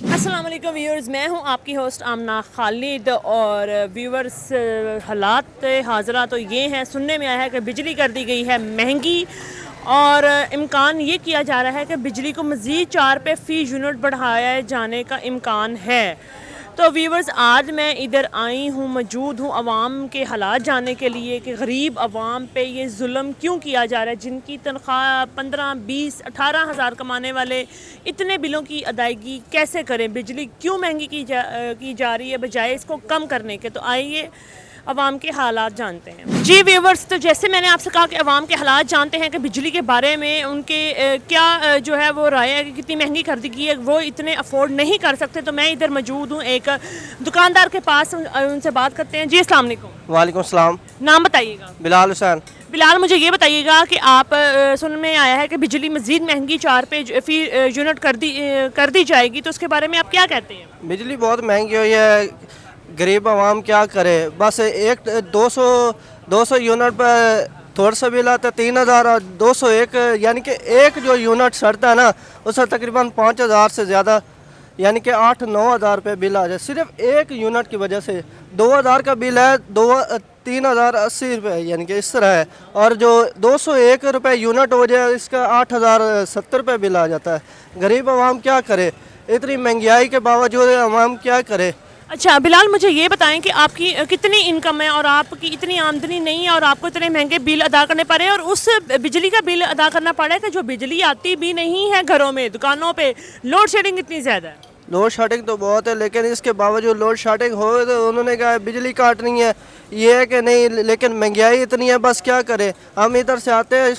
अस्सलाम वालेकुम व्यूअर्स, मैं हूं आपकी होस्ट आमना खालिद। और व्यूअर्स, हालात हाजरा तो ये हैं, सुनने में आया है कि बिजली कर दी गई है महंगी और इम्कान ये किया जा रहा है कि बिजली को मज़ीद 4 पे फ़ी यूनिट बढ़ाया जाने का इम्कान है। तो व्यूअर्स, आज मैं इधर आई हूँ, मौजूद हूँ आवाम के हालात जानने के लिए कि गरीब आवाम पे ये जुल्म क्यों किया जा रहा है, जिनकी तनख्वाह 15, 20, 18 हज़ार कमाने वाले इतने बिलों की अदायगी कैसे करें, बिजली क्यों महंगी की जा रही है बजाय इसको कम करने के। तो आइए अवाम के हालात जानते हैं। जी व्यूवर्स, तो जैसे मैंने आपसे कहा कि अवाम के हालात जानते हैं कि बिजली के बारे में उनके क्या जो है वो राय है कि कितनी महंगी कर दी गई है, वो इतने अफोर्ड नहीं कर सकते। तो मैं इधर मौजूद हूँ एक दुकानदार के पास, उनसे बात करते हैं। जी अस्सलाम वालेकुम। वालेकुम सलाम। नाम बताइएगा। बिलाल हुसैन। बिलाल, मुझे ये बताइएगा कि आप सुनने में आया है कि बिजली मज़ीद महंगी 4 पे फ़ी यूनिट कर दी जाएगी, तो उसके बारे में आप क्या कहते हैं? बिजली बहुत महंगी हुई है, गरीब आवाम क्या करे। बस एक 200 यूनिट पर थोड़ा सा बिल आता है 3000 और 201, यानी कि एक जो यूनिट सड़ता है ना उससे तकरीबन 5000 से ज़्यादा, यानी कि 8-9 हज़ार रुपये बिल आ जाए सिर्फ एक यूनिट की वजह से। 2000 का बिल है, 3080 रुपये, यानी कि इस तरह है। और जो 201 रुपये यूनिट हो जाए इसका 8070 रुपये बिल आ जाता है। गरीब आवाम क्या करे, इतनी महंगाई के बावजूद आवाम क्या करे। अच्छा बिलाल, मुझे ये बताएं कि आपकी कितनी इनकम है और आपकी इतनी आमदनी नहीं है और आपको इतने महंगे बिल अदा करने पड़े और उस बिजली का बिल अदा करना पड़े कि जो बिजली आती भी नहीं है घरों में, दुकानों पे लोड शेडिंग इतनी ज़्यादा है। लोड शेडिंग तो बहुत है, लेकिन इसके बावजूद लोड शेडिंग हो तो उन्होंने कहा बिजली काटनी है, ये है कि नहीं, लेकिन महंगाई इतनी है, बस क्या करें। हम इधर से आते हैं,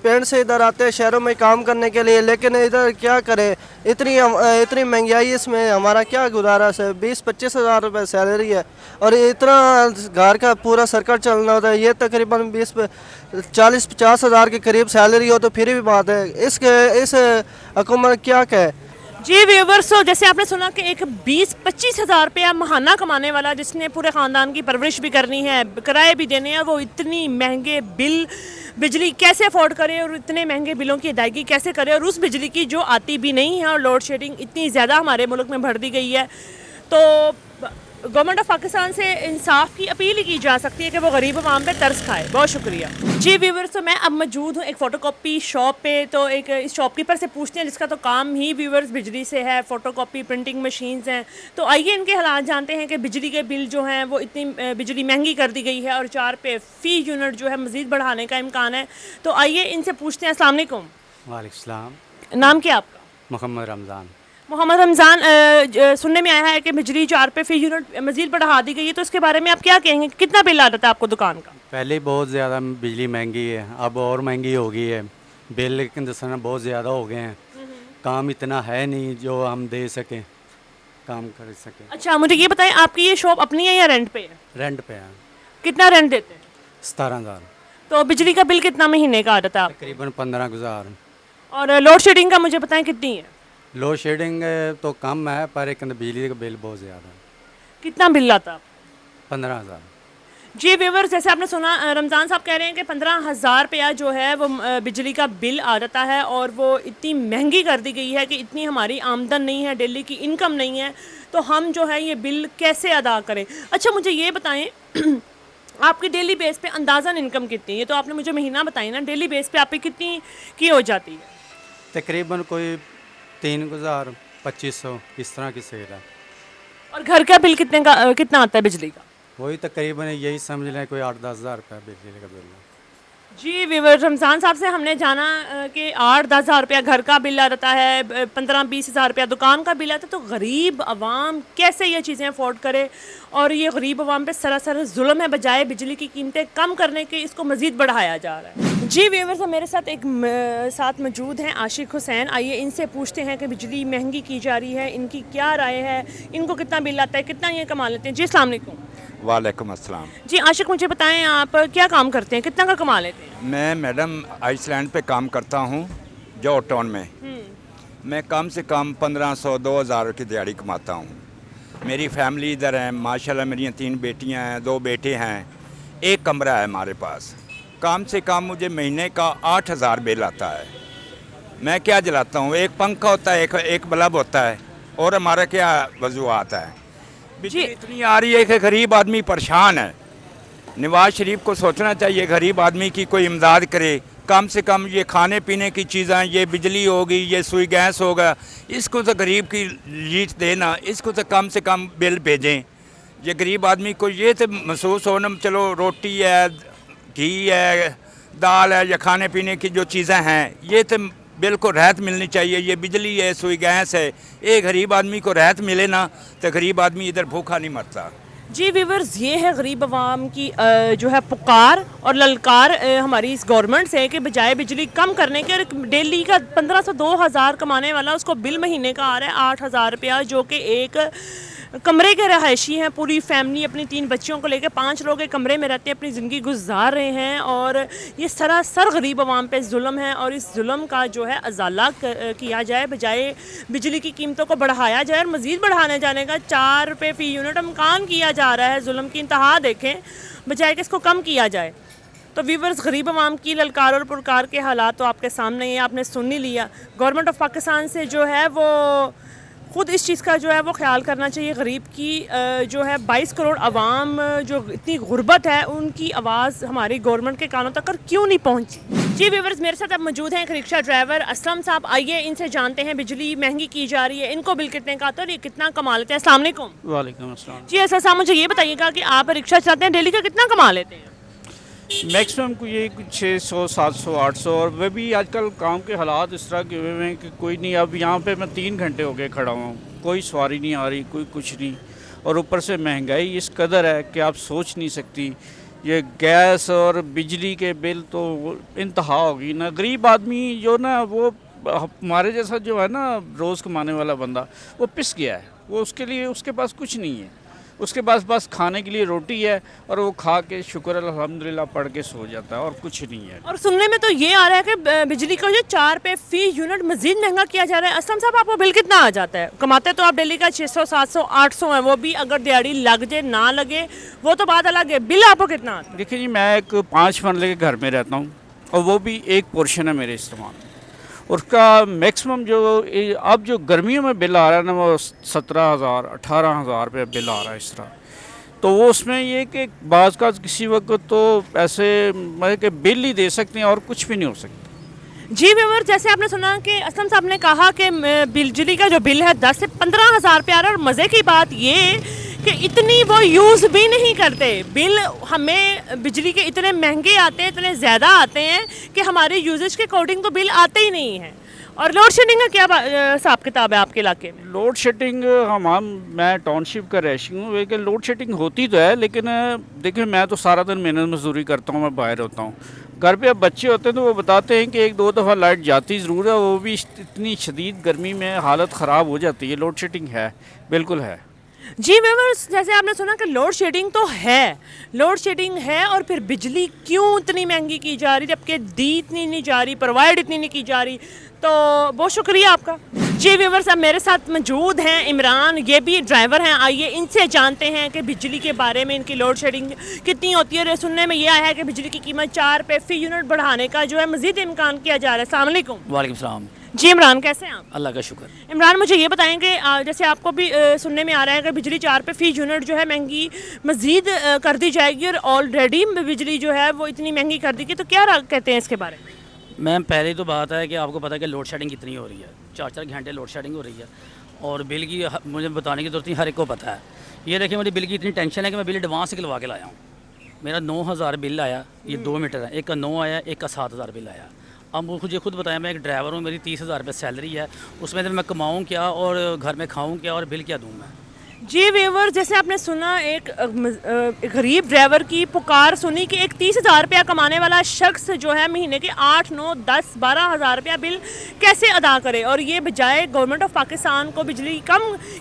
पेड़ से इधर आते हैं शहरों में काम करने के लिए, लेकिन इधर क्या करें, इतनी महंगाई, इसमें हमारा क्या गुजारा है। 20-25 हज़ार रुपये सैलरी है और इतना घर का पूरा सर्कल चलना होता है। ये तकरीबन 40-50 हज़ार के करीब सैलरी हो तो फिर भी बात है। इस हुकूमत क्या कहे। जी व्यूवर्स, तो जैसे आपने सुना कि एक 20-25 हज़ार रुपया महाना कमाने वाला जिसने पूरे ख़ानदान की परवरिश भी करनी है, किराए भी देने हैं, वो इतनी महंगे बिल बिजली कैसे अफोर्ड करे और इतने महंगे बिलों की अदायगी कैसे करे, और उस बिजली की जो आती भी नहीं है और लोड शेडिंग इतनी ज़्यादा हमारे मुल्क में भर दी गई है। तो गवर्नमेंट ऑफ पाकिस्तान से इंसाफ की अपील ही की जा सकती है कि वो गरीब आवाम पे तरस खाए। बहुत शुक्रिया। जी व्यूवर्स, तो मैं अब मौजूद हूँ एक फ़ोटोकॉपी शॉप पे। तो एक इस शॉपकीपर से पूछते हैं जिसका तो काम ही व्यूवर्स बिजली से है, फ़ोटोकॉपी प्रिंटिंग मशीन्स हैं। तो आइए इनके हालात जानते हैं कि बिजली के बिल जो हैं वो इतनी बिजली महंगी कर दी गई है और 4 पे फ़ी यूनिट जो है मज़ीद बढ़ाने का इम्कान है। तो आइए इनसे पूछते हैं। अस्सलाम वालेकुम। वालेकुम सलाम। नाम क्या आपका? मोहम्मद रमज़ान। मोहम्मद रमज़ान, सुनने में आया है कि बिजली 4 पे फ़ी यूनिट मज़ीद बढ़ा दी गई है, तो इसके बारे में आप क्या कहेंगे? कितना बिल आता है आपको दुकान का? पहले बहुत ज़्यादा बिजली महंगी है, अब और महंगी हो गई है। बिल लेकिन दसना बहुत ज़्यादा हो गए हैं, काम इतना है नहीं जो हम दे सकें, काम कर सकें। अच्छा मुझे ये बताएं, आपकी ये शॉप अपनी है या रेंट पे है? रेंट पे है। कितना रेंट देते हैं? 17,000। तो बिजली का बिल कितना महीने का आता है आप? तकरीबन 15,000। और लोड शेडिंग का मुझे बताएं कितनी है? लोड शेडिंग तो कम है पर एक बिजली का बिल बहुत ज़्यादा है। कितना बिल आता है आपको? 15,000। जी व्यूवर्स, जैसे आपने सुना, रमज़ान साहब कह रहे हैं कि 15,000 रुपया जो है वो बिजली का बिल आ जाता है और वो इतनी महंगी कर दी गई है कि इतनी हमारी आमदन नहीं है, डेली की इनकम नहीं है, तो हम जो है ये बिल कैसे अदा करें। अच्छा मुझे ये बताएं आपकी डेली बेस पे अंदाज़न इनकम कितनी है? तो आपने मुझे महीना बताई ना, डेली बेस पे आपकी कितनी की हो जाती है? तकरीबन कोई 3,000 2500 इस तरह की सेल है। और घर का बिल कितना आता है बिजली का? वही तकरीबन यही समझ लें कोई 8-10 हज़ार रुपये बिजली का बिल है। जी व्यूअर्स, रमज़ान साहब से हमने जाना कि 8-10 हज़ार रुपया घर का बिल आ जाता है, 15-20 हज़ार रुपया दुकान का बिल आता है। तो गरीब आवाम कैसे ये चीज़ें अफोर्ड करे, और ये गरीब आवाम पे सरासर जुल्म है, बजाय बिजली की कीमतें कम करने के इसको मज़ीद बढ़ाया जा रहा है। जी व्यूअर्स, मेरे साथ साथ मौजूद हैं आशिक हुसैन। आइए इनसे पूछते हैं कि बिजली महंगी की जा रही है, इनकी क्या राय है, इनको कितना बिल आता है, कितना ये कमा लेते हैं। जी अस्सलाम वालेकुम। वालेकुम अस्सलाम। जी आशिक, मुझे बताएं आप क्या काम करते हैं, कितना का कमा लेते हैं? मैं मैडम आइसलैंड पे काम करता हूँ जॉर्ज टाउन में। मैं कम से कम 1500-2000 की दिहाड़ी कमाता हूँ मेरी फैमिली इधर है, माशाल्लाह मेरी 3 बेटियां हैं, 2 बेटे हैं, एक कमरा है हमारे पास। कम से कम मुझे महीने का 8,000 बिल आता है। मैं क्या जलाता हूँ, एक पंखा होता है, एक बल्ब होता है, और हमारा क्या वजूहत है। बिजली इतनी आ रही है कि गरीब आदमी परेशान है। नवाज शरीफ को सोचना चाहिए गरीब आदमी की कोई इमदाद करे। कम से कम ये खाने पीने की चीज़ें, ये बिजली होगी, ये सुई गैस होगा, इसको तो गरीब की लीट देना, इसको तो कम से कम बिल भेजें। ये गरीब आदमी को ये तो महसूस हो ना, चलो रोटी है, घी है, दाल है, या खाने पीने की जो चीज़ें हैं, ये तो बिल्कुल राहत मिलनी चाहिए। ये बिजली है, सुई गैस है, ये गरीब आदमी को राहत मिले ना तो गरीब आदमी इधर भूखा नहीं मरता। जी व्यूवर्स, ये है गरीब आवाम की जो है पुकार और ललकार हमारी इस गवर्नमेंट से कि बजाय बिजली कम करने के, और डेली का 1500 2000 कमाने वाला उसको बिल महीने का आ रहा है 8000 रुपया, जो कि एक कमरे के रहायशी हैं। पूरी फैमिली अपनी 3 बच्चियों को लेकर 5 लोग एक कमरे में रहते हैं, अपनी ज़िंदगी गुजार रहे हैं, और ये सरासर गरीब आवाम पे जुल्म है। और इस जुल्म का जो है अजाला किया जाए, बजाय बिजली की कीमतों को बढ़ाया जाए और मज़ीद बढ़ाने जाने का 4 रुपये फ़ी यूनिट अमकान किया जा रहा है। जुल्म की इंतहा देखें, बजाय कि इसको कम किया जाए। तो व्यूवर्स, गरीब आवाम की ललकार और पुरकार के हालात तो आपके सामने ही आपने सुन ही लिया। गवर्नमेंट ऑफ पाकिस्तान से जो है वो ख़ुद इस चीज़ का जो है वो ख्याल करना चाहिए। गरीब की जो है 22 करोड़ आवाम जो इतनी गुर्बत है, उनकी आवाज़ हमारी गवर्नमेंट के कानों तक क्यों नहीं पहुंची। जी व्यूवर्स, मेरे साथ अब मौजूद हैं एक रिक्शा ड्राइवर असलम साहब। आइए इनसे जानते हैं बिजली महंगी की जा रही है, इनको बिल कितने का आता है और ये कितना कमा लेते हैं। अस्सलाम वालेकुम। वालेकुम अस्सलाम। जी असद साहब, मुझे ये बताइएगा कि आप रिक्शा चलाते हैं, डेली का कितना कमा लेते हैं? मैक्सिमम को ये 600 700 800, और वह भी आजकल काम के हालात इस तरह के हुए हैं कि कोई नहीं। अब यहाँ पे मैं 3 घंटे हो गए खड़ा हुआ हूँ, कोई सवारी नहीं आ रही, कोई कुछ नहीं, और ऊपर से महंगाई इस कदर है कि आप सोच नहीं सकती। ये गैस और बिजली के बिल तो इंतहा होगी ना। गरीब आदमी जो ना, वो हमारे जैसा जो है ना रोज़ कमाने वाला बंदा, वो पिस गया है। वो उसके लिए उसके पास कुछ नहीं है, उसके पास बस खाने के लिए रोटी है, और वो खा के शुक्र अल्हम्दुलिल्लाह पढ़ के सो जाता है, और कुछ नहीं है। और सुनने में तो ये आ रहा है कि बिजली का जो 4 रुपये फ़ी यूनिट मजीद महंगा किया जा रहा है। असलम साहब, आपको बिल कितना आ जाता है? कमाते तो आप डेली का 600 700 800 है, वो भी अगर दिहाड़ी लग जाए ना लगे वो तो बात अलग है। बिल आपको कितना आता है? देखिए जी, मैं एक 5 मरले के घर में रहता हूँ, और वो भी एक पोर्शन है मेरे इस्तेमाल। उसका मैक्सिमम जो अब जो गर्मियों में बिल आ रहा है ना, वो 17,000 18,000 रुपये बिल आ रहा है इस तरह। तो वो उसमें ये कि बाज़ का किसी वक्त तो ऐसे मतलब कि बिल ही दे सकते हैं और कुछ भी नहीं हो सकता। जी व्यूवर, जैसे आपने सुना कि असलम साहब ने कहा कि बिजली का जो बिल है 10 से 15,000 रुपये आ रहा है, और मज़े की बात ये कि इतनी वो यूज़ भी नहीं करते। बिल हमें बिजली के इतने महंगे आते हैं, इतने ज़्यादा आते हैं कि हमारे यूजेज के अकॉर्डिंग तो बिल आते ही नहीं हैं। और लोड शेडिंग का क्या हिसाब किताब है आपके इलाके में? लोड शेडिंग मैं टाउनशिप का रैशी हूँ, लेकिन लोड शेडिंग होती तो है, लेकिन देखिए मैं तो सारा दिन मेहनत मजदूरी करता हूँ, मैं बाहर होता हूँ। घर पे अब बच्चे होते हैं तो वो बताते हैं कि 1-2 दफ़ा लाइट जाती ज़रूर है, वो भी इतनी शदीद गर्मी में हालत ख़राब हो जाती है। लोड शेडिंग है, बिल्कुल है। जी व्यूवर्स, जैसे आपने सुना कि लोड शेडिंग तो है, लोड शेडिंग है, और फिर बिजली क्यों इतनी महंगी की जा रही, जबकि दी इतनी नहीं जा रही, प्रोवाइड इतनी नहीं की जा रही। तो बहुत शुक्रिया आपका। जी व्यूवर्स, अब मेरे साथ मौजूद हैं इमरान, ये भी ड्राइवर हैं। आइए इनसे जानते हैं कि बिजली के बारे में, इनकी लोड शेडिंग कितनी होती है। और सुनने में ये आया है कि बिजली की कीमत 4 रुपये फ़ी यूनिट बढ़ाने का जो है मज़ीद इम्कान किया जा रहा है। अस्सलाम वालेकुम। वालेकुम सलाम। जी इमरान, कैसे हैं आप? अल्लाह का शुक्र। इमरान, मुझे ये बताएंगे, जैसे आपको भी सुनने में आ रहा है कि बिजली 4 रुपये फ़ी यूनिट जो है महंगी मज़ीद कर दी जाएगी, और ऑलरेडी बिजली जो है वो इतनी महंगी कर दी गई, तो क्या कहते हैं इसके बारे में? मैम, पहली तो बात है कि आपको पता है कि लोड शेडिंग कितनी हो रही है, 4-4 घंटे लोड शेडिंग हो रही है, और बिल की मुझे बताने की ज़रूरत नहीं, हर एक को पता है। ये देखिए, मुझे बिल की इतनी टेंशन है कि मैं बिल एडवांस निकलवा के लाया हूँ। मेरा 9,000 बिल आया, ये 2 मीटर है, एक का 9 आया, एक का 7,000 बिल आया। अब मुझे खुद बताया, मैं एक ड्राइवर हूँ, मेरी 30,000 रुपये सैलरी है, उसमें मैं कमाऊँ क्या और घर में खाऊँ क्या और बिल क्या दूँ मैं? जी व्यूवर, जैसे आपने सुना एक गरीब ड्राइवर की पुकार सुनी कि एक 30,000 रुपया कमाने वाला शख्स जो है महीने के 8, 9, 10, 12,000 रुपया बिल कैसे अदा करे, और ये बजाय गवर्नमेंट ऑफ पाकिस्तान को बिजली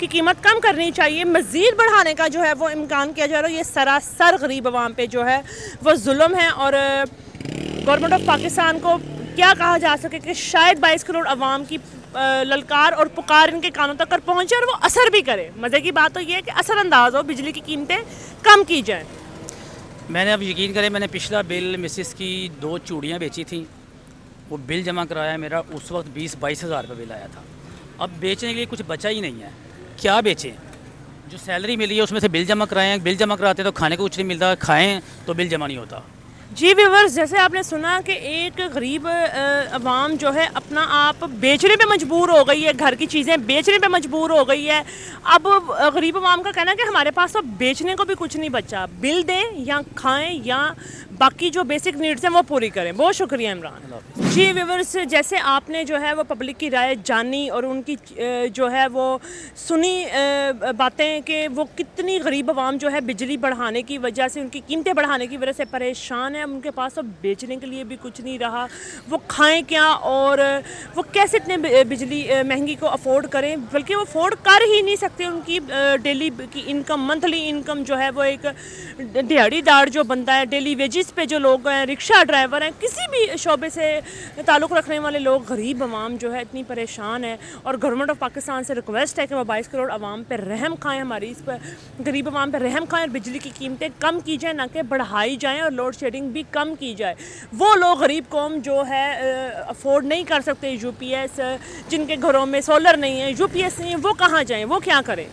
की कीमत कम करनी चाहिए, मज़ीद बढ़ाने का जो है वो इम्कान किया जा रहा है। ये सरासर गरीब आवाम पे जो है वो जुल्म है, और गवर्नमेंट ऑफ पाकिस्तान को क्या कहा जा सके कि शायद 22 करोड़ आवाम की ललकार और पुकार इनके कानों तक कर पहुँचे और वो असर भी करे। मज़े की बात तो ये है कि असरअंदाज हो, बिजली की कीमतें कम की जाएँ। मैंने अब यकीन करें, मैंने पिछला बिल मिसिस की 2 चूड़ियाँ बेची थी, वो बिल जमा कराया मेरा उस वक्त 20-22 हज़ार रुपये बिल आया था। अब बेचने के लिए कुछ बचा ही नहीं है, क्या बेचें? जो सैलरी मिली है उसमें से बिल जमा कराएं, बिल जमा कराते हैं तो खाने को कुछ नहीं मिलता, खाएं तो बिल जमा नहीं होता। जी व्यूवर्स, जैसे आपने सुना कि एक गरीब अवाम जो है अपना आप बेचने पे मजबूर हो गई है, घर की चीज़ें बेचने पे मजबूर हो गई है। अब गरीब अवाम का कहना है कि हमारे पास तो बेचने को भी कुछ नहीं बचा, बिल दें या खाएं या बाकी जो बेसिक नीड्स हैं वो पूरी करें। बहुत शुक्रिया इमरान। जी व्यूवर्स, जैसे आपने जो है वो पब्लिक की राय जानी और उनकी जो है वो सुनी बातें कि वो कितनी गरीब अवाम जो है बिजली बढ़ाने की वजह से, उनकी कीमतें बढ़ाने की वजह से परेशान है। उनके पास तो बेचने के लिए भी कुछ नहीं रहा, वो खाएं क्या और वो कैसे इतने बिजली महंगी को अफोर्ड करें, बल्कि वो अफोर्ड कर ही नहीं सकते। उनकी डेली की इनकम, मंथली इनकम जो है वो एक दिहाड़ीदार जो बंदा है, डेली वेजिस पे जो लोग हैं, रिक्शा ड्राइवर हैं, किसी भी शोबे से ताल्लुक़ रखने वाले लोग, गरीब अवाम जो है इतनी परेशान है। और गवर्नमेंट ऑफ पाकिस्तान से रिक्वेस्ट है कि वो 22 करोड़ अवाम पर रहम खाएँ, हमारी इस पर गरीब अवाम पर रहम खाएँ और बिजली की कीमतें कम की जाएँ, ना कि बढ़ाई जाएँ, और लोड शेडिंग भी कम की जाए। वो लोग गरीब कौम जो है अफोर्ड नहीं कर सकते यूपीएस, जिनके घरों में सोलर नहीं है, यूपीएस नहीं है, वो कहाँ जाएँ, वो क्या करें?